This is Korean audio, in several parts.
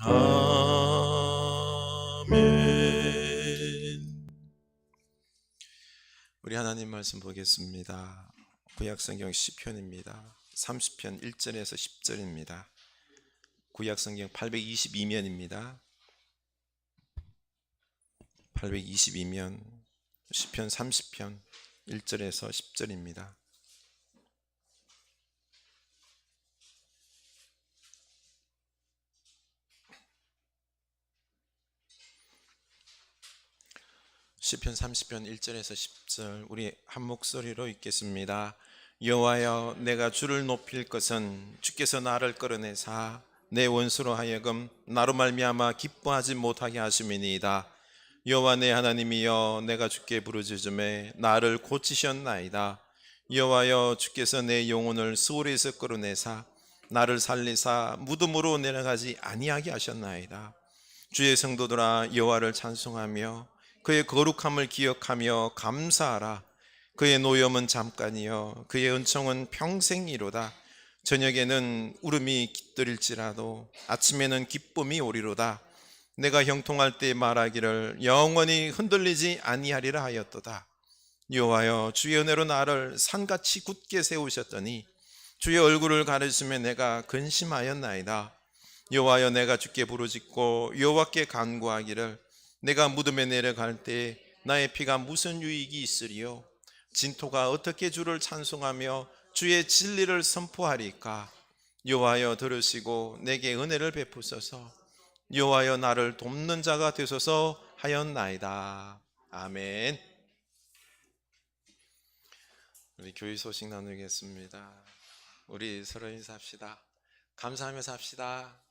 아멘. 우리 하나님 말씀 보겠습니다. 구약성경 시편입니다. 30편 1절에서 10절입니다. 구약성경 822면입니다. 822면 시편 30편 1절에서 10절입니다. 시편 30편 1절에서 10절 우리 한 목소리로 읽겠습니다. 여호와여, 내가 주를 높일 것은 주께서 나를 끌어내사 내 원수로 하여금 나로 말미암아 기뻐하지 못하게 하심이니이다. 여호와 내 하나님이여, 내가 주께 부르짖음에 나를 고치셨나이다. 여호와여, 주께서 내 영혼을 스올에서 끌어내사 나를 살리사 무덤으로 내려가지 아니하게 하셨나이다. 주의 성도들아, 여호와를 찬송하며 그의 거룩함을 기억하며 감사하라. 그의 노염은 잠깐이요 그의 은총은 평생이로다. 저녁에는 울음이 깃들일지라도 아침에는 기쁨이 오리로다. 내가 형통할 때 말하기를 영원히 흔들리지 아니하리라 하였도다. 여호와여, 주의 은혜로 나를 산같이 굳게 세우셨더니 주의 얼굴을 가리시며 내가 근심하였나이다. 여호와여, 내가 주께 부르짖고 여호와께 간구하기를 내가 무덤에 내려갈 때 나의 피가 무슨 유익이 있으리요? 진토가 어떻게 주를 찬송하며 주의 진리를 선포하리까? 여호와여, 들으시고 내게 은혜를 베푸소서. 여호와여, 나를 돕는 자가 되소서 하였나이다. 아멘. 우리 교회 소식 나누겠습니다. 우리 서로 인사합시다. 감사하며 삽시다.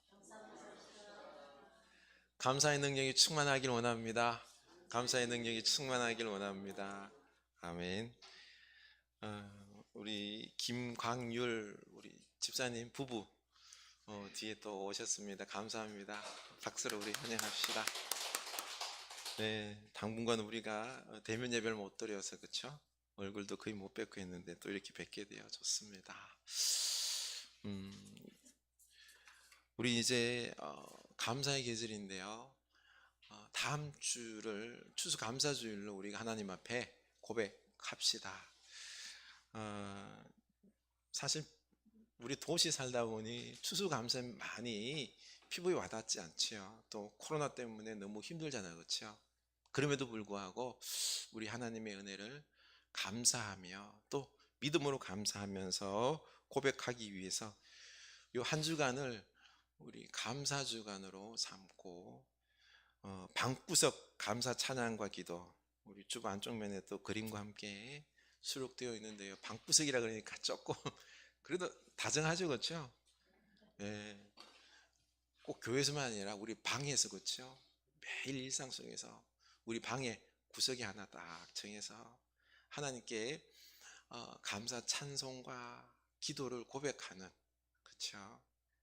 감사의 능력이 충만하길 원합니다. 감사의 능력이 충만하길 원합니다. 아멘. 우리 김광율 우리 집사님 부부 뒤에 또 오셨습니다. 감사합니다. 박수로 우리 환영합시다. 네, 당분간 우리가 대면 예배를 못 드려서 그렇죠? 얼굴도 거의 못 뵙고 했는데 또 이렇게 뵙게 되어 좋습니다. 우리 이제 감사의 계절인데요. 다음 주를 추수감사주일로 우리가 하나님 앞에 고백합시다. 사실 우리 도시 살다 보니 추수감사 많이 피부에 와닿지 않지요. 또 코로나 때문에 너무 힘들잖아요, 그렇죠? 그럼에도 불구하고 우리 하나님의 은혜를 감사하며 또 믿음으로 감사하면서 고백하기 위해서 이 한 주간을 우리 감사 주간으로 삼고 방구석 감사 찬양과 기도, 우리 주보 안쪽 면에 또 그림과 함께 수록되어 있는데요. 방구석이라 그러니까 조금 그래도 다정하죠, 그렇죠? 네. 꼭 교회에서만 아니라 우리 방에서, 그렇죠? 매일 일상 속에서 우리 방에 구석이 하나 딱 정해서 하나님께 감사 찬송과 기도를 고백하는, 그렇죠?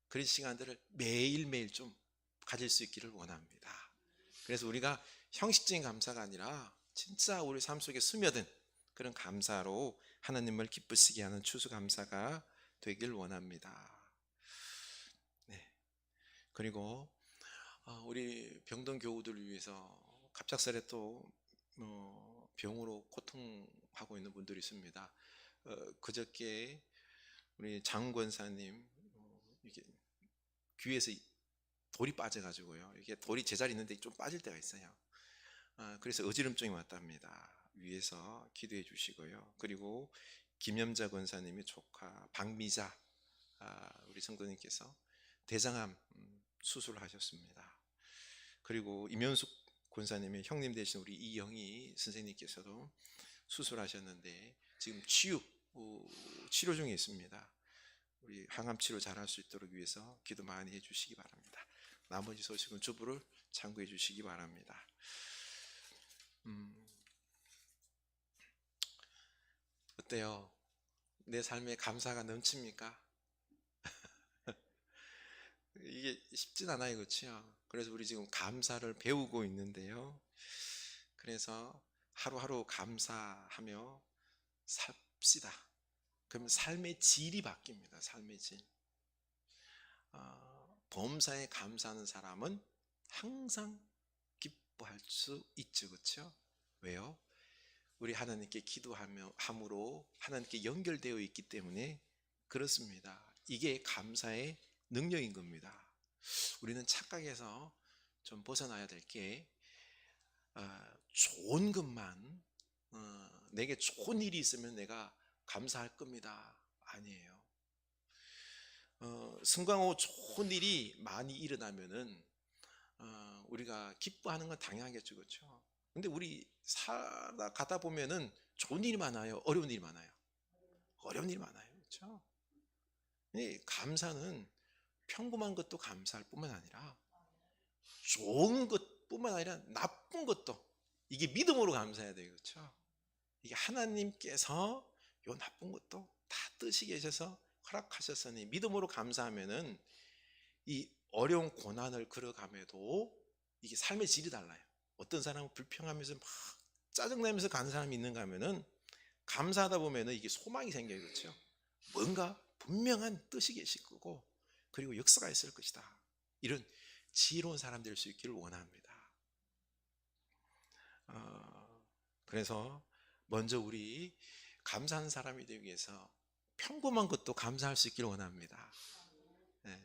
그런 시간들을 매일매일 좀 가질 수 있기를 원합니다. 그래서 우리가 형식적인 감사가 아니라 진짜 우리 삶 속에 스며든 그런 감사로 하나님을 기쁘시게 하는 추수감사가 되길 원합니다. 네. 그리고 우리 병든 교우들을 위해서 갑작스레 또 병으로 고통하고 있는 분들이 있습니다. 그저께 우리 장 권사님 이게 귀에서 돌이 빠져가지고요. 이게 돌이 제자리 있는데 좀 빠질 때가 있어요. 그래서 어지럼증이 왔답니다. 위에서 기도해 주시고요. 그리고 김염자 권사님의 조카 박미자 우리 성도님께서 대장암 수술을 하셨습니다. 그리고 임현숙 권사님의 형님 되신 우리 이영희 선생님께서도 수술하셨는데 지금 치료 중에 있습니다. 우리 항암 치료 잘할 수 있도록 위해서 기도 많이 해주시기 바랍니다. 나머지 소식은 주부를 참고해 주시기 바랍니다. 어때요? 내 삶에 감사가 넘칩니까? 이게 쉽진 않아요, 그렇죠? 그래서 우리 지금 감사를 배우고 있는데요. 그래서 하루하루 감사하며 삽시다. 그러면 삶의 질이 바뀝니다. 삶의 질. 범사에 감사하는 사람은 항상 기뻐할 수 있죠. 그렇죠? 왜요? 우리 하나님께 기도함으로 하나님께 연결되어 있기 때문에 그렇습니다. 이게 감사의 능력인 겁니다. 우리는 착각에서 좀 벗어나야 될 게 좋은 것만 내게 좋은 일이 있으면 내가 감사할 겁니다. 아니에요. 승강호 좋은 일이 많이 일어나면은 우리가 기뻐하는 건 당연하겠죠. 그렇죠? 근데 우리 살아가다 보면은 좋은 일이 많아요, 어려운 일이 많아요? 어려운 일이 많아요. 그렇죠? 이 감사는 평범한 것도 감사할 뿐만 아니라 좋은 것뿐만 아니라 나쁜 것도 이게 믿음으로 감사해야 돼요. 그렇죠? 이게 하나님께서 요 나쁜 것도 다 뜻이 계셔서 허락하셨으니 믿음으로 감사하면은 이 어려운 고난을 걸어감에도 이게 삶의 질이 달라요. 어떤 사람은 불평하면서 막 짜증내면서 가는 사람이 있는가 하면은 감사하다 보면은 이게 소망이 생겨요. 그렇죠? 뭔가 분명한 뜻이 계실 거고 그리고 역사가 있을 것이다. 이런 지혜로운 사람 될 수 있기를 원합니다. 그래서 먼저 우리 감사하는 사람이 되기 위해서 평범한 것도 감사할 수 있기를 원합니다. 네.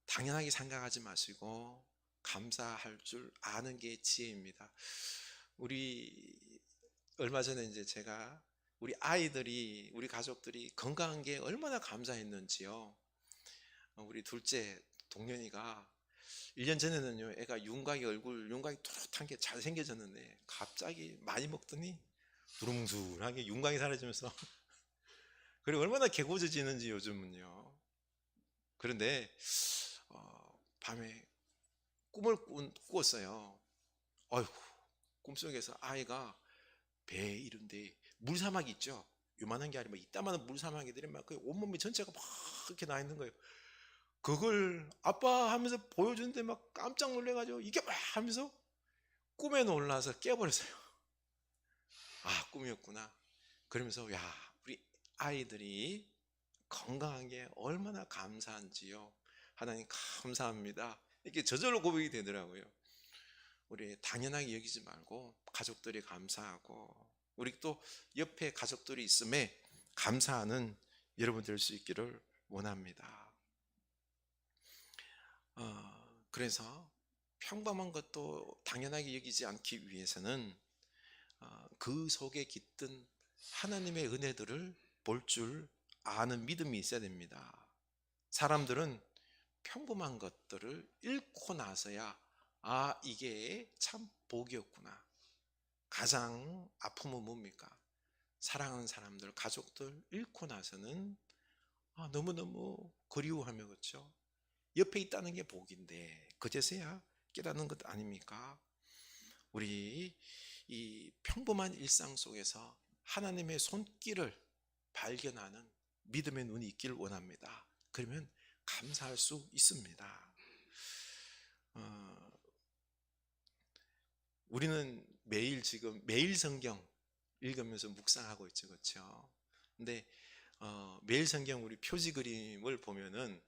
당연하게 생각하지 마시고 감사할 줄 아는 게 지혜입니다. 우리 얼마 전에 이제 제가 우리 아이들이 우리 가족들이 건강한 게 얼마나 감사했는지요. 우리 둘째 동년이가 1년 전에는요 애가 윤곽이 뚜렷한 게 잘생겨졌는데 갑자기 많이 먹더니 두루뭉술하게 윤곽이 사라지면서 그리고 얼마나 개고져지는지 요즘은요. 그런데 밤에 꿈을 꾸었어요. 아이고, 꿈속에서 아이가 배 이런데 물사막이 있죠. 요만한 게 아니라 이따만한 물사막이들이 막 온몸이 전체가 막 이렇게 나 있는 거예요. 그걸 아빠 하면서 보여주는데 막 깜짝 놀래가지고 이게 막 하면서 꿈에 놀라서 깨버렸어요. 아, 꿈이었구나. 그러면서 야, 우리 아이들이 건강한 게 얼마나 감사한지요. 하나님 감사합니다. 이렇게 저절로 고백이 되더라고요. 우리 당연하게 여기지 말고 가족들이 감사하고 우리 또 옆에 가족들이 있음에 감사하는 여러분 될 수 있기를 원합니다. 그래서 평범한 것도 당연하게 여기지 않기 위해서는 그 속에 깃든 하나님의 은혜들을 볼 줄 아는 믿음이 있어야 됩니다. 사람들은 평범한 것들을 잃고 나서야 아, 이게 참 복이었구나. 가장 아픔은 뭡니까? 사랑하는 사람들, 가족들 잃고 나서는 너무너무 그리워하며 그렇죠? 옆에 있다는 게 복인데 그제서야 깨닫는 것 아닙니까? 우리 이 평범한 일상 속에서 하나님의 손길을 발견하는 믿음의 눈이 있기를 원합니다. 그러면 감사할 수 있습니다. 우리는 매일 성경 읽으면서 묵상하고 있죠, 그렇죠? 근데 매일 성경 우리 표지 그림을 보면은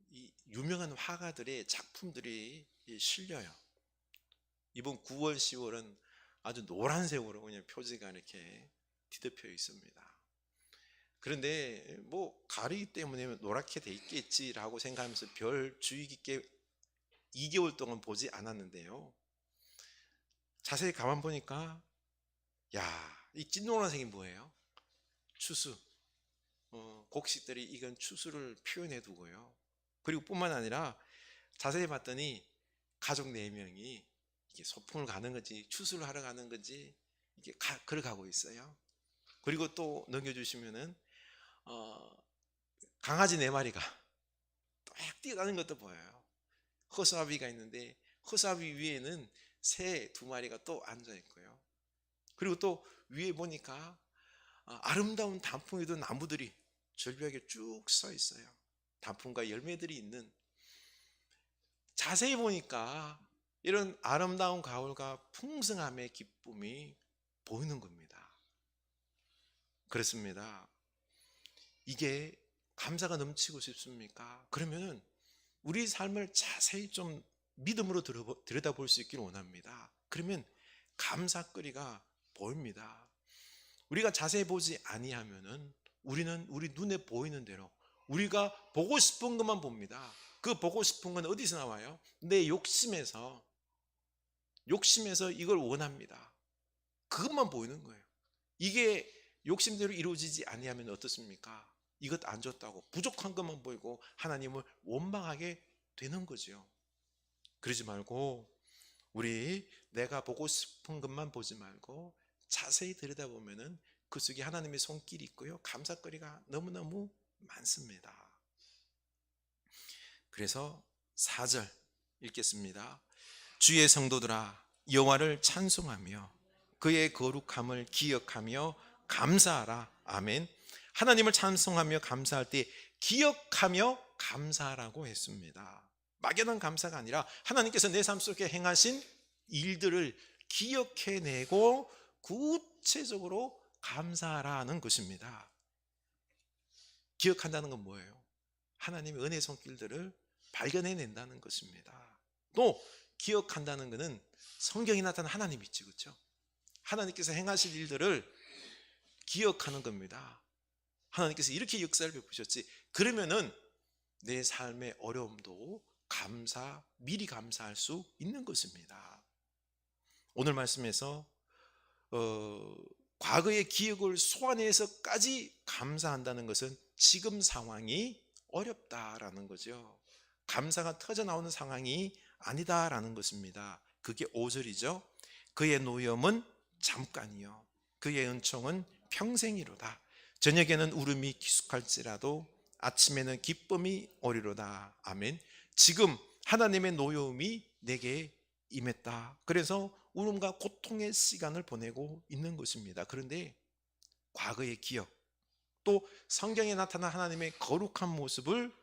이 유명한 화가들의 작품들이 실려요. 이번 9월, 10월은 아주 노란색으로 그냥 표지가 이렇게 뒤덮여 있습니다. 그런데 뭐 가리기 때문에 노랗게 돼 있겠지라고 생각하면서 별 주의 깊게 2개월 동안 보지 않았는데요. 자세히 가만 보니까 야, 이 찐노란색이 뭐예요? 추수. 곡식들이 익은 추수를 표현해 두고요. 그리고 뿐만 아니라 자세히 봤더니 가족 4명이 이게 소풍을 가는 건지 추수를 하러 가는 건지 이게 걸어가고 있어요. 그리고 또 넘겨주시면은 강아지 4마리가 딱 뛰어다니는 것도 보여요. 허수아비가 있는데 허수아비 위에는 새 2마리가 또 앉아 있고요. 그리고 또 위에 보니까 아름다운 단풍에도 나무들이 절벽에 쭉 서 있어요. 단풍과 열매들이 있는. 자세히 보니까 이런 아름다운 가을과 풍성함의 기쁨이 보이는 겁니다. 그렇습니다. 이게 감사가 넘치고 싶습니까? 그러면은 우리 삶을 자세히 좀 믿음으로 들여다볼 수 있기를 원합니다. 그러면 감사거리가 보입니다. 우리가 자세히 보지 아니하면은 우리는 우리 눈에 보이는 대로 우리가 보고 싶은 것만 봅니다. 그 보고 싶은 건 어디서 나와요? 내 욕심에서 이걸 원합니다. 그것만 보이는 거예요. 이게 욕심대로 이루어지지 아니하면 어떻습니까? 이것 안 줬다고 부족한 것만 보이고 하나님을 원망하게 되는 거죠. 그러지 말고 우리 내가 보고 싶은 것만 보지 말고 자세히 들여다보면은 그 속에 하나님의 손길이 있고요. 감사거리가 너무너무 많습니다. 그래서 4절 읽겠습니다. 주의 성도들아 여호와를 찬송하며 그의 거룩함을 기억하며 감사하라. 아멘. 하나님을 찬송하며 감사할 때 기억하며 감사하라고 했습니다. 막연한 감사가 아니라 하나님께서 내 삶 속에 행하신 일들을 기억해내고 구체적으로 감사하라는 것입니다. 기억한다는 건 뭐예요? 하나님의 은혜 손길들을 발견해낸다는 것입니다. 또 기억한다는 것은 성경에 나타난 하나님 있지, 그렇죠? 하나님께서 행하실 일들을 기억하는 겁니다. 하나님께서 이렇게 역사를 베푸셨지. 그러면은 내 삶의 어려움도 미리 감사할 수 있는 것입니다. 오늘 말씀에서 과거의 기억을 소환해서까지 감사한다는 것은 지금 상황이 어렵다라는 거죠. 감사가 터져 나오는 상황이 아니다라는 것입니다. 그게 5절이죠. 그의 노염은 잠깐이요 그의 은총은 평생이로다. 저녁에는 울음이 기숙할지라도 아침에는 기쁨이 오리로다. 아멘. 지금 하나님의 노여움이 내게 임했다. 그래서 울음과 고통의 시간을 보내고 있는 것입니다. 그런데 과거의 기억, 또 성경에 나타난 하나님의 거룩한 모습을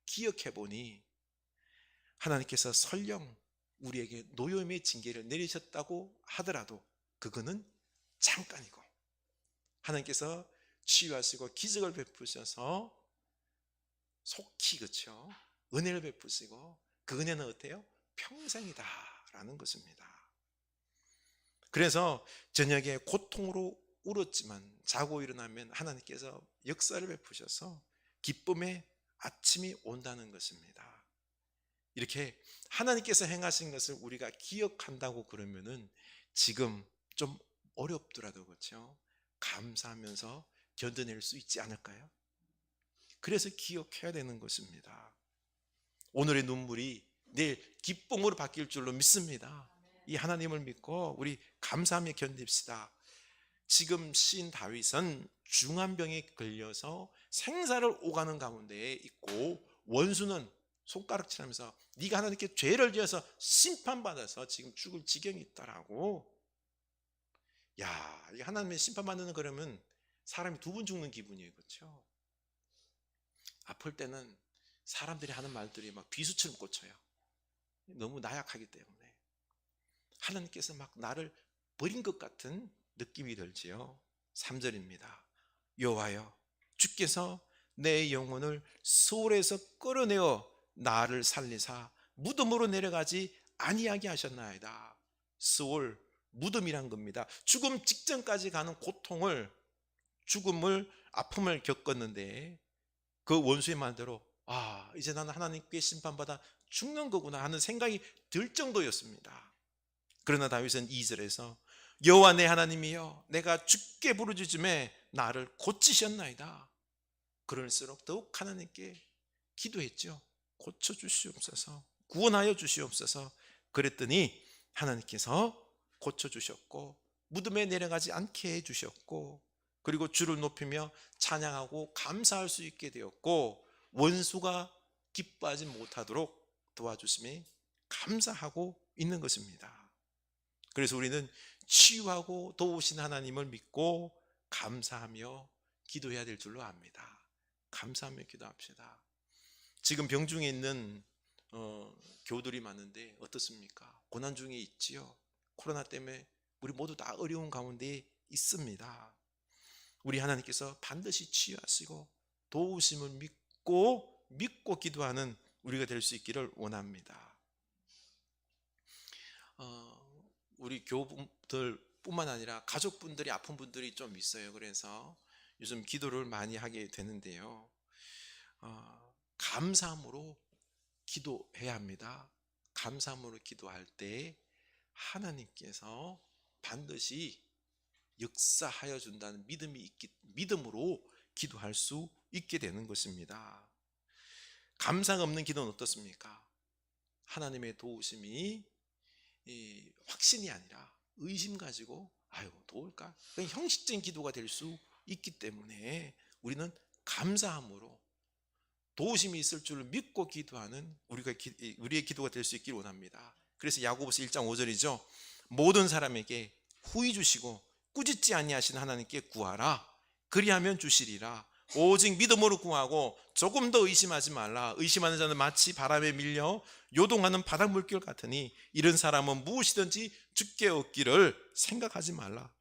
기억해 보니 하나님께서 설령 우리에게 노여움의 징계를 내리셨다고 하더라도 그거는 잠깐이고 하나님께서 치유하시고 기적을 베푸셔서 속히, 그렇죠, 은혜를 베푸시고 그 은혜는 어때요? 평생이다라는 것입니다. 그래서 저녁에 고통으로 울었지만 자고 일어나면 하나님께서 역사를 베푸셔서 기쁨의 아침이 온다는 것입니다. 이렇게 하나님께서 행하신 것을 우리가 기억한다고 그러면은 지금 좀 어렵더라도, 그렇죠, 감사하면서 견뎌낼 수 있지 않을까요? 그래서 기억해야 되는 것입니다. 오늘의 눈물이 내일 기쁨으로 바뀔 줄로 믿습니다. 이 하나님을 믿고 우리 감사하며 견딥시다. 지금 시인 다윗은 중환병에 걸려서 생사를 오가는 가운데에 있고 원수는 손가락질하면서 네가 하나님께 죄를 지어서 심판받아서 지금 죽을 지경이 있다라고. 야, 이 하나님의 심판받는 그러면 사람이 두 번 죽는 기분이에요, 그렇죠? 아플 때는 사람들이 하는 말들이 막 비수처럼 꽂혀요. 너무 나약하기 때문에 하나님께서 막 나를 버린 것 같은 느낌이 들지요. 3절입니다. 여호와여 주께서 내 영혼을 소홀에서 끌어내어 나를 살리사 무덤으로 내려가지 아니하게 하셨나이다. 소홀, 무덤이란 겁니다. 죽음 직전까지 가는 고통을, 죽음을, 아픔을 겪었는데 그 원수의 말대로 이제 나는 하나님께 심판받아 죽는 거구나 하는 생각이 들 정도였습니다. 그러나 다윗은 2절에서 여호와 내 하나님이여 내가 죽게 부르짖음에 나를 고치셨나이다. 그럴수록 더욱 하나님께 기도했죠. 고쳐주시옵소서, 구원하여 주시옵소서. 그랬더니 하나님께서 고쳐주셨고 무덤에 내려가지 않게 해주셨고 그리고 주를 높이며 찬양하고 감사할 수 있게 되었고 원수가 기뻐하지 못하도록 도와주심에 감사하고 있는 것입니다. 그래서 우리는 치유하고 도우신 하나님을 믿고 감사하며 기도해야 될 줄로 압니다. 감사하며 기도합시다. 지금 병중에 있는 교우들이 많은데 어떻습니까? 고난 중에 있지요. 코로나 때문에 우리 모두 다 어려운 가운데 있습니다. 우리 하나님께서 반드시 치유하시고 도우심을 믿고 기도하는 우리가 될 수 있기를 원합니다. 우리 교우들 뿐만 아니라 가족분들이 아픈 분들이 좀 있어요. 그래서 요즘 기도를 많이 하게 되는데요. 감사함으로 기도해야 합니다. 감사함으로 기도할 때 하나님께서 반드시 역사하여 준다는 믿음으로 기도할 수 있게 되는 것입니다. 감사가 없는 기도는 어떻습니까? 하나님의 도우심이 확신이 아니라 의심 가지고 아유 도울까? 그냥 형식적인 기도가 될 수 있기 때문에 우리는 감사함으로 도우심이 있을 줄 믿고 기도하는 우리의 기도가 될 수 있기를 원합니다. 그래서 야고보서 1장 5절이죠. 모든 사람에게 후히 주시고 꾸짖지 아니하신 하나님께 구하라. 그리하면 주시리라. 오직 믿음으로 구하고 조금 더 의심하지 말라. 의심하는 자는 마치 바람에 밀려 요동하는 바닥 물결 같으니 이런 사람은 무엇이든지 주께 얻기를 생각하지 말라.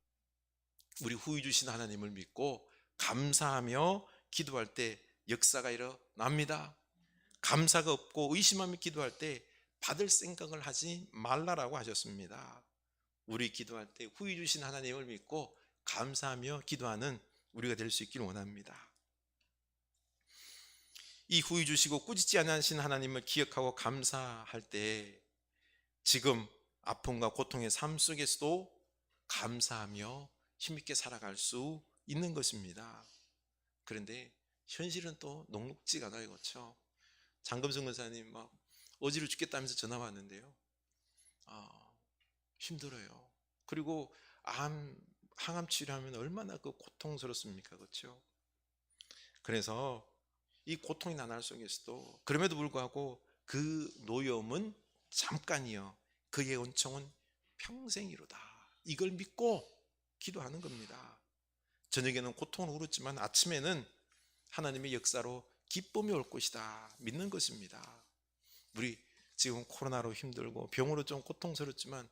우리 후히 주신 하나님을 믿고 감사하며 기도할 때 역사가 일어납니다. 감사가 없고 의심하며 기도할 때 받을 생각을 하지 말라라고 하셨습니다. 우리 기도할 때 후히 주신 하나님을 믿고 감사하며 기도하는 우리가 될 수 있기를 원합니다. 이 후히 주시고 꾸짖지 않으신 하나님을 기억하고 감사할 때 지금 아픔과 고통의 삶 속에서도 감사하며 힘있게 살아갈 수 있는 것입니다. 그런데 현실은 또 녹록지가 않아요. 그렇죠? 장금성 권사님 막 어지러 죽겠다면서 전화 왔는데요. 힘들어요. 그리고 항암 치료하면 얼마나 그 고통스럽습니까? 그렇죠? 그래서 이 고통이 나날 속에서도 그럼에도 불구하고 그 노여움은 잠깐이요 그의 은총은 평생이로다. 이걸 믿고 기도하는 겁니다. 저녁에는 고통을 울었지만 아침에는 하나님의 역사로 기쁨이 올 것이다 믿는 것입니다. 우리 지금 코로나로 힘들고 병으로 좀 고통스럽지만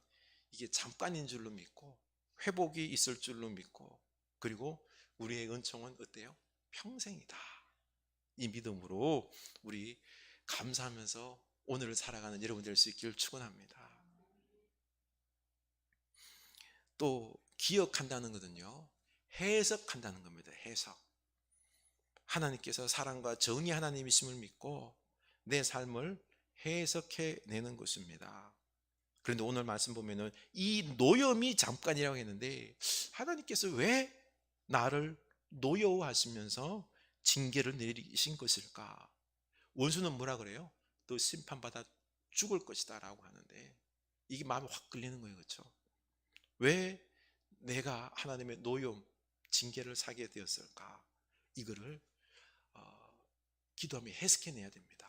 이게 잠깐인 줄로 믿고 회복이 있을 줄로 믿고 그리고 우리의 은총은 어때요? 평생이다. 이 믿음으로 우리 감사하면서 오늘을 살아가는 여러분 될 수 있기를 축원합니다. 또 기억한다는 것은요 해석한다는 겁니다. 해석. 하나님께서 사랑과 정의 하나님이심을 믿고 내 삶을 해석해 내는 것입니다. 그런데 오늘 말씀 보면은 이 노염이 잠깐이라고 했는데 하나님께서 왜 나를 노여워하시면서 징계를 내리신 것일까? 원수는 뭐라 그래요? 너 심판받아 죽을 것이다 라고 하는데 이게 마음에 확 끌리는 거예요. 그렇죠? 왜 내가 하나님의 노염, 징계를 사게 되었을까? 이거를 기도하며 해석해내야 됩니다.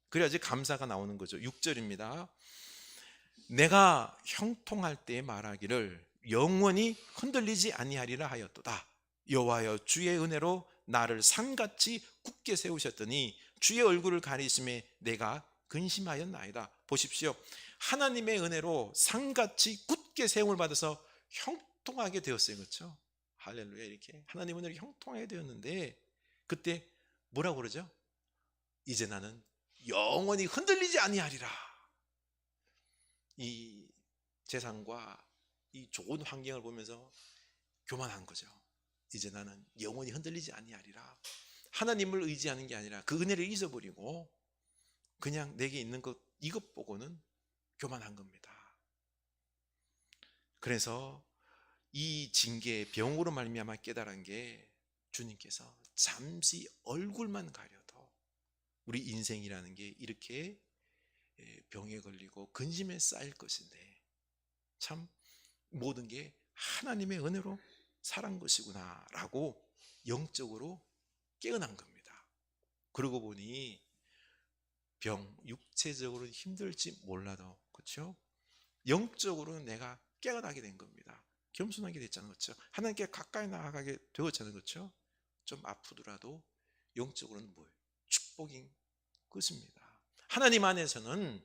그래야지 감사가 나오는 거죠. 6절입니다. 내가 형통할 때 말하기를 영원히 흔들리지 아니하리라 하였도다. 여호와여 주의 은혜로 나를 산같이 굳게 세우셨더니 주의 얼굴을 가리심에 내가 근심하였나이다. 보십시오. 하나님의 은혜로 산같이 굳게 세움을 받아서 형통하게 되었어요. 그렇죠? 할렐루야. 이렇게 하나님 은혜로 형통하게 되었는데 그때 뭐라고 그러죠? 이제 나는 영원히 흔들리지 아니하리라. 이 세상과 이 좋은 환경을 보면서 교만한 거죠. 이제 나는 영원히 흔들리지 아니하리라. 하나님을 의지하는 게 아니라 그 은혜를 잊어버리고 그냥 내게 있는 것 이것 보고는 교만한 겁니다. 그래서 이 징계의 병으로 말미암아 깨달은 게 주님께서 잠시 얼굴만 가려도 우리 인생이라는 게 이렇게 병에 걸리고 근심에 쌓일 것인데 참 모든 게 하나님의 은혜로 살한 것이구나 라고 영적으로 깨어난 겁니다. 그러고 보니 육체적으로 힘들지 몰라도 그렇죠? 영적으로는 내가 깨어나게 된 겁니다. 겸손하게 됐잖아요. 그렇죠? 하나님께 가까이 나아가게 되었잖아요. 그렇죠? 좀 아프더라도 영적으로는 뭐예요? 축복인 것입니다. 하나님 안에서는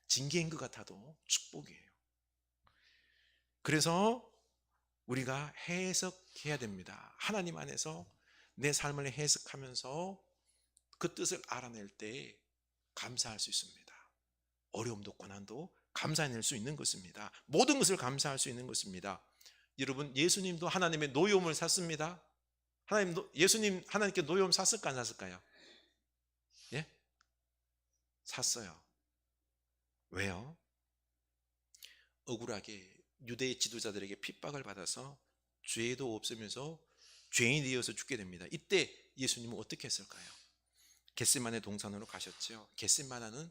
징계인 것 같아도 축복이에요. 그래서 우리가 해석해야 됩니다. 하나님 안에서 내 삶을 해석하면서 그 뜻을 알아낼 때 감사할 수 있습니다. 어려움도 고난도 감사해낼 수 있는 것입니다. 모든 것을 감사할 수 있는 것입니다. 여러분, 예수님도 하나님의 노여움을 샀습니다. 예수님 하나님께 노여움 샀을까 안 샀을까요? 예? 샀어요. 왜요? 억울하게 유대 지도자들에게 핍박을 받아서 죄도 없으면서 죄인이 되어서 죽게 됩니다. 이때 예수님은 어떻게 했을까요? 겟세마네 동산으로 가셨죠. 겟세마네는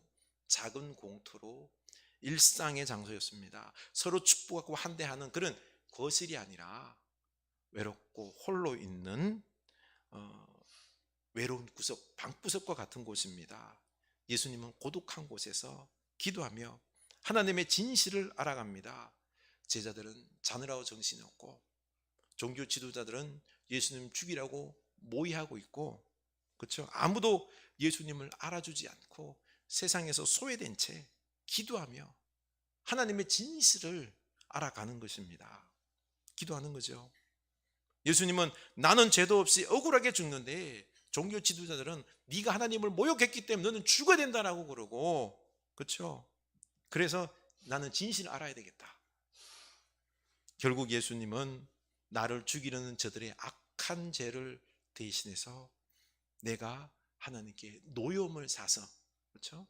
작은 공터로 일상의 장소였습니다. 서로 축복하고 환대하는 그런 거실이 아니라 외롭고 홀로 있는 외로운 구석, 방구석과 같은 곳입니다. 예수님은 고독한 곳에서 기도하며 하나님의 진실을 알아갑니다. 제자들은 자느라고 정신없고 종교 지도자들은 예수님 죽이라고 모의하고 있고, 그렇죠? 아무도 예수님을 알아주지 않고 세상에서 소외된 채 기도하며 하나님의 진실을 알아가는 것입니다. 기도하는 거죠. 예수님은 나는 죄도 없이 억울하게 죽는데 종교 지도자들은 네가 하나님을 모욕했기 때문에 너는 죽어야 된다라고 그러고, 그렇죠? 그래서 나는 진실을 알아야 되겠다. 결국 예수님은 나를 죽이려는 저들의 악한 죄를 대신해서 내가 하나님께 노여움을 사서, 그렇죠?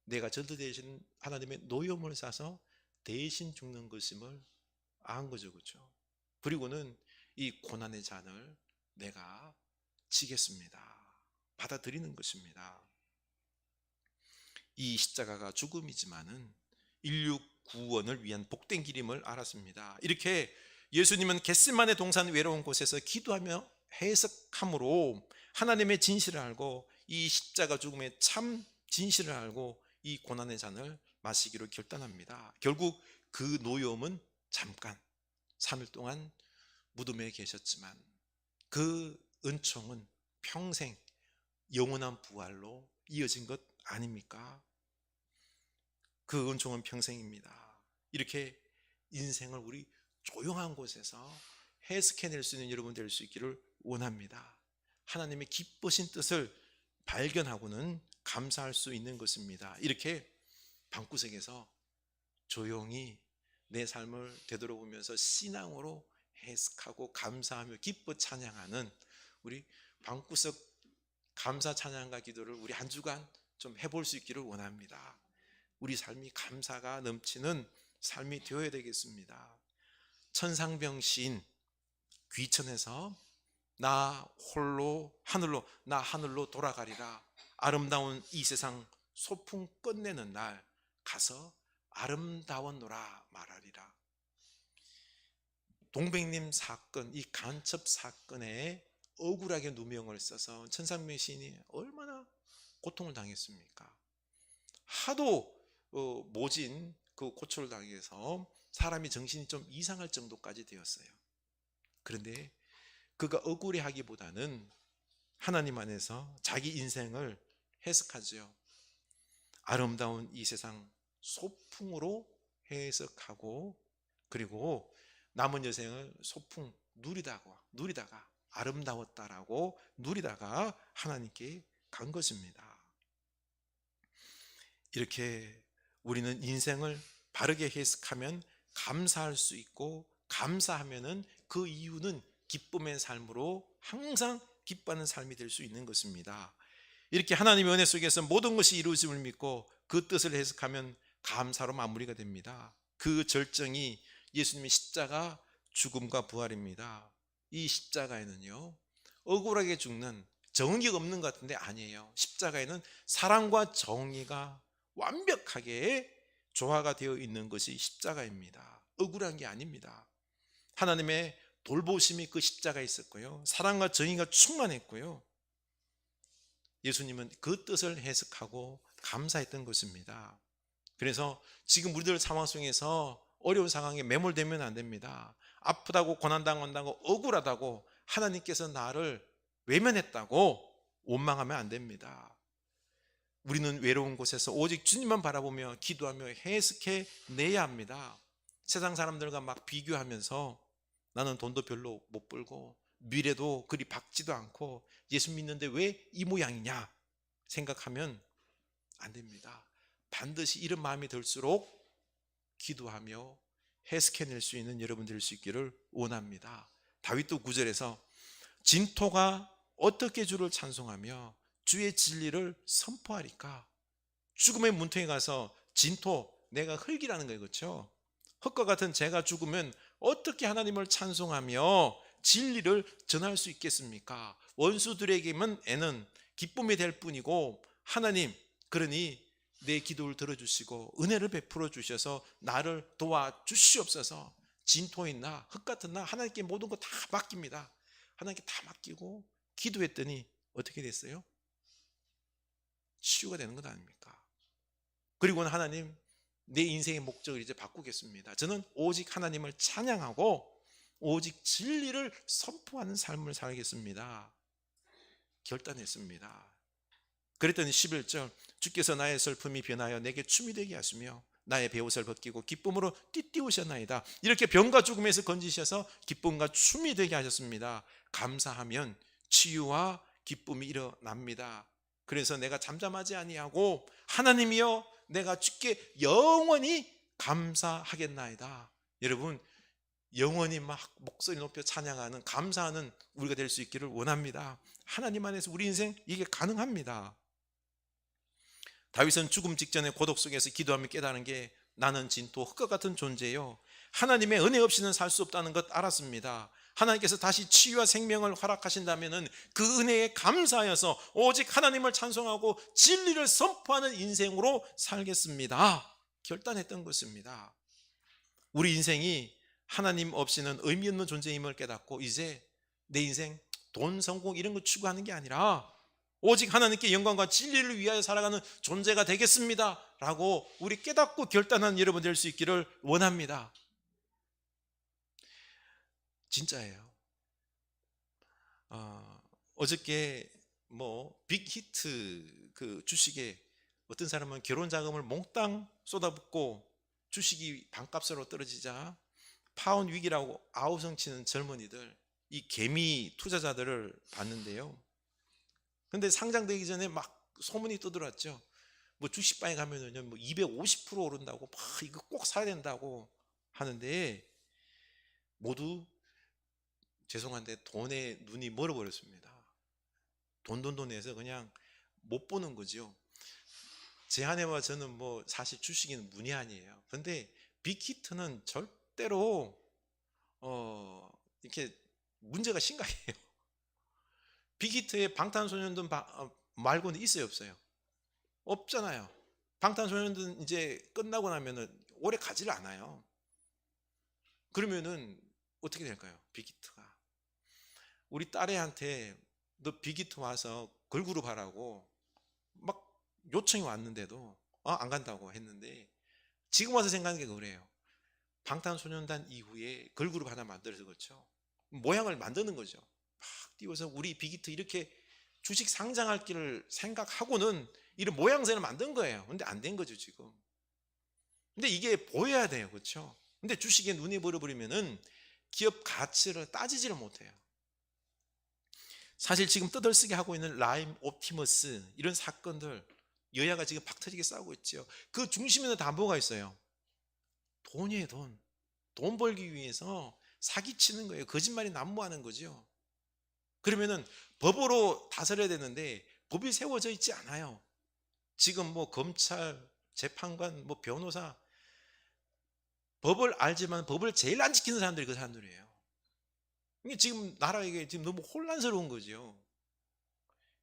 내가 저들 대신 하나님의 노여움을 사서 대신 죽는 것임을 안 거죠, 그렇죠? 그리고는 이 고난의 잔을 내가 지겠습니다. 받아들이는 것입니다. 이 십자가가 죽음이지만은 인류 구원을 위한 복된 길임을 알았습니다. 이렇게 예수님은 겟세마네 동산 외로운 곳에서 기도하며 해석함으로 하나님의 진실을 알고 이 십자가 죽음의 참 진실을 알고 이 고난의 잔을 마시기로 결단합니다. 결국 그 노여움은 잠깐 3일 동안 무덤에 계셨지만 그 은총은 평생 영원한 부활로 이어진 것 아닙니까? 그 은총은 평생입니다. 이렇게 인생을 우리 조용한 곳에서 해석해낼 수 있는 여러분 될 수 있기를 원합니다. 하나님의 기쁘신 뜻을 발견하고는 감사할 수 있는 것입니다. 이렇게 방구석에서 조용히 내 삶을 되돌아보면서 신앙으로 해석하고 감사하며 기뻐 찬양하는 우리 방구석 감사 찬양과 기도를 우리 한 주간 좀 해볼 수 있기를 원합니다. 우리 삶이 감사가 넘치는 삶이 되어야 되겠습니다. 천상병 시인 귀천에서 나 하늘로 돌아가리라. 아름다운 이 세상 소풍 끝내는 날 가서 아름다웠노라 말하리라. 동백님 사건, 이 간첩 사건에 억울하게 누명을 써서 천상병 시인이 얼마나 고통을 당했습니까? 하도 모진 그 고초를 당해서 사람이 정신이 좀 이상할 정도까지 되었어요. 그런데 그가 억울해하기보다는 하나님 안에서 자기 인생을 해석하죠. 아름다운 이 세상 소풍으로 해석하고, 그리고 남은 여생을 소풍 누리다가 아름다웠다라고 누리다가 하나님께 간 것입니다. 이렇게 우리는 인생을 바르게 해석하면 감사할 수 있고, 감사하면은 그 이유는 기쁨의 삶으로 항상 기뻐하는 삶이 될 수 있는 것입니다. 이렇게 하나님의 은혜 속에서 모든 것이 이루어짐을 믿고 그 뜻을 해석하면 감사로 마무리가 됩니다. 그 절정이 예수님의 십자가 죽음과 부활입니다. 이 십자가에는요, 억울하게 죽는 정의가 없는 것 같은데 아니에요. 십자가에는 사랑과 정의가 완벽하게 조화가 되어 있는 것이 십자가입니다. 억울한 게 아닙니다. 하나님의 돌보심이 그 십자가에 있었고요, 사랑과 정의가 충만했고요, 예수님은 그 뜻을 해석하고 감사했던 것입니다. 그래서 지금 우리들 상황 속에서 어려운 상황에 매몰되면 안 됩니다. 아프다고 고난당한다고 억울하다고 하나님께서 나를 외면했다고 원망하면 안 됩니다. 우리는 외로운 곳에서 오직 주님만 바라보며 기도하며 해석해 내야 합니다. 세상 사람들과 막 비교하면서 나는 돈도 별로 못 벌고 미래도 그리 밝지도 않고 예수 믿는데 왜 이 모양이냐 생각하면 안 됩니다. 반드시 이런 마음이 들수록 기도하며 해석해낼 수 있는 여러분 될 수 있기를 원합니다. 다윗도 9절에서 진토가 어떻게 주를 찬송하며 주의 진리를 선포하리까. 죽음의 문턱에 가서 진토, 내가 흙이라는 거예요. 그렇죠? 흙과 같은 제가 죽으면 어떻게 하나님을 찬송하며 진리를 전할 수 있겠습니까? 원수들에게만 애는 기쁨이 될 뿐이고 하나님, 그러니 내 기도를 들어주시고 은혜를 베풀어 주셔서 나를 도와주시옵소서. 진토인 나, 흙 같은 나 하나님께 모든 거 다 맡깁니다. 하나님께 다 맡기고 기도했더니 어떻게 됐어요? 치유가 되는 것 아닙니까? 그리고는 하나님, 내 인생의 목적을 이제 바꾸겠습니다. 저는 오직 하나님을 찬양하고 오직 진리를 선포하는 삶을 살겠습니다. 결단했습니다. 그랬더니 11절, 주께서 나의 슬픔이 변하여 내게 춤이 되게 하시며 나의 베옷을 벗기고 기쁨으로 띠띠우셨나이다. 이렇게 병과 죽음에서 건지셔서 기쁨과 춤이 되게 하셨습니다. 감사하면 치유와 기쁨이 일어납니다. 그래서 내가 잠잠하지 아니하고 하나님이여 내가 주께 영원히 감사하겠나이다. 여러분, 영원히 막 목소리 높여 찬양하는, 감사하는 우리가 될 수 있기를 원합니다. 하나님 안에서 우리 인생 이게 가능합니다. 다윗은 죽음 직전에 고독 속에서 기도하며 깨달은 게 나는 진토 흙과 같은 존재요, 하나님의 은혜 없이는 살 수 없다는 것 알았습니다. 하나님께서 다시 치유와 생명을 허락하신다면 그 은혜에 감사하여서 오직 하나님을 찬송하고 진리를 선포하는 인생으로 살겠습니다. 결단했던 것입니다. 우리 인생이 하나님 없이는 의미 없는 존재임을 깨닫고 이제 내 인생 돈, 성공 이런 거 추구하는 게 아니라 오직 하나님께 영광과 진리를 위하여 살아가는 존재가 되겠습니다 라고 우리 깨닫고 결단한 여러분 될 수 있기를 원합니다. 진짜예요. 어저께 빅히트 그 주식에 어떤 사람은 결혼 자금을 몽땅 쏟아붓고 주식이 반값으로 떨어지자 파혼 위기라고 아우성치는 젊은이들, 이 개미 투자자들을 봤는데요. 근데 상장되기 전에 막 소문이 떠들었죠. 뭐 주식방에 가면은요, 250% 오른다고, 막 이거 꼭 사야 된다고 하는데 모두 죄송한데 돈에 눈이 멀어버렸습니다. 돈 해서 그냥 못 보는 거죠. 제 아내와 저는 사실 주식에는 문외한이에요. 근데 빅히트는 절대로 이렇게 문제가 심각해요. 빅히트에 방탄소년단 말고는 있어요, 없어요? 없잖아요. 방탄소년단 이제 끝나고 나면은 오래 가지를 않아요. 그러면은 어떻게 될까요? 빅히트가 우리 딸애한테 너 빅히트 와서 걸그룹 하라고 막 요청이 왔는데도 안 간다고 했는데, 지금 와서 생각하는 게 그래요. 방탄소년단 이후에 걸그룹 하나 만들어서 그렇죠, 모양을 만드는 거죠. 막 띄워서 우리 빅히트 이렇게 주식 상장할 길을 생각하고는 이런 모양새를 만든 거예요. 근데 안 된 거죠 지금. 근데 이게 보여야 돼요, 그렇죠? 근데 주식에 눈이 멀어버리면은 기업 가치를 따지지를 못해요. 사실 지금 떠들썩이 하고 있는 라임 옵티머스 이런 사건들, 여야가 지금 박터지게 싸우고 있죠. 그 중심에는 다 뭐가 있어요? 돈이에요. 돈 벌기 위해서 사기치는 거예요. 거짓말이 난무하는 거죠. 그러면은 법으로 다스려야 되는데 법이 세워져 있지 않아요. 지금 검찰, 재판관, 변호사, 법을 알지만 법을 제일 안 지키는 사람들이 그 사람들이에요. 이게 지금 나라에게 지금 너무 혼란스러운 거죠.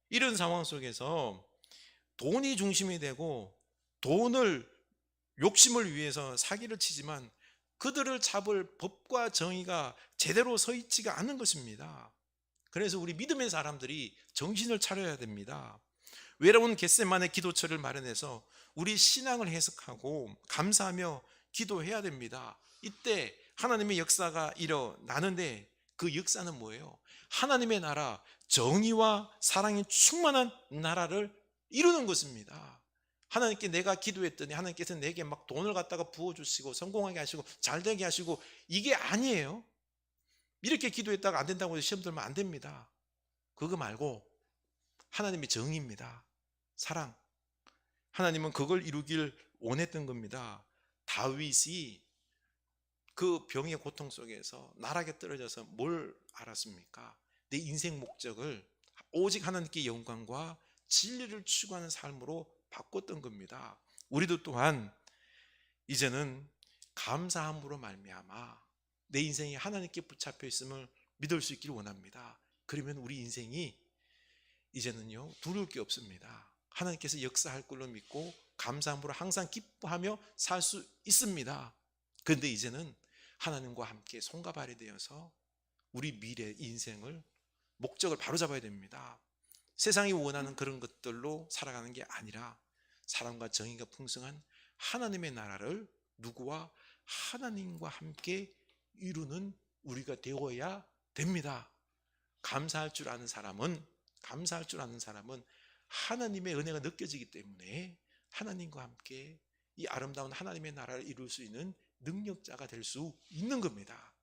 이런 상황 속에서 돈이 중심이 되고 돈을 욕심을 위해서 사기를 치지만 그들을 잡을 법과 정의가 제대로 서 있지가 않은 것입니다. 그래서 우리 믿음의 사람들이 정신을 차려야 됩니다. 외로운 겟세마네 기도처를 마련해서 우리 신앙을 해석하고 감사하며 기도해야 됩니다. 이때 하나님의 역사가 일어나는데 그 역사는 뭐예요? 하나님의 나라, 정의와 사랑이 충만한 나라를 이루는 것입니다. 하나님께 내가 기도했더니 하나님께서 내게 막 돈을 갖다가 부어주시고 성공하게 하시고 잘되게 하시고 이게 아니에요. 이렇게 기도했다가 안 된다고 해서 시험 들면 안 됩니다. 그거 말고 하나님의 정의입니다. 사랑. 하나님은 그걸 이루길 원했던 겁니다. 다윗이 그 병의 고통 속에서 나락에 떨어져서 뭘 알았습니까? 내 인생 목적을 오직 하나님께 영광과 진리를 추구하는 삶으로 바꿨던 겁니다. 우리도 또한 이제는 감사함으로 말미암아 내 인생이 하나님께 붙잡혀 있음을 믿을 수 있기를 원합니다. 그러면 우리 인생이 이제는요 두려울 게 없습니다. 하나님께서 역사할 걸로 믿고 감사함으로 항상 기뻐하며 살 수 있습니다. 그런데 이제는 하나님과 함께 손과 발이 되어서 우리 미래 인생을 목적을 바로잡아야 됩니다. 세상이 원하는 그런 것들로 살아가는 게 아니라 사랑과 정의가 풍성한 하나님의 나라를 누구와 하나님과 함께 이루는 우리가 되어야 됩니다. 감사할 줄 아는 사람은 하나님의 은혜가 느껴지기 때문에 하나님과 함께 이 아름다운 하나님의 나라를 이룰 수 있는 능력자가 될 수 있는 겁니다.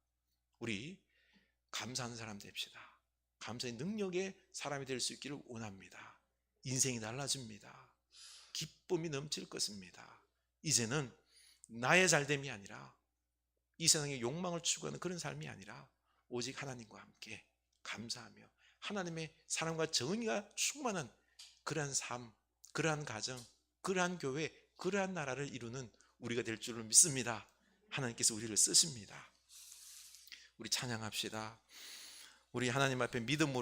우리 감사하는 사람 됩시다. 감사의 능력의 사람이 될 수 있기를 원합니다. 인생이 달라집니다. 기쁨이 넘칠 것입니다. 이제는 나의 잘됨이 아니라 이 세상의 욕망을 추구하는 그런 삶이 아니라 오직 하나님과 함께 감사하며 하나님의 사랑과 정의가 충만한 그러한 삶, 그러한 가정, 그러한 교회, 그러한 나라를 이루는 우리가 될 줄을 믿습니다. 하나님께서 우리를 쓰십니다. 우리 찬양합시다. 우리 하나님 앞에 믿음으로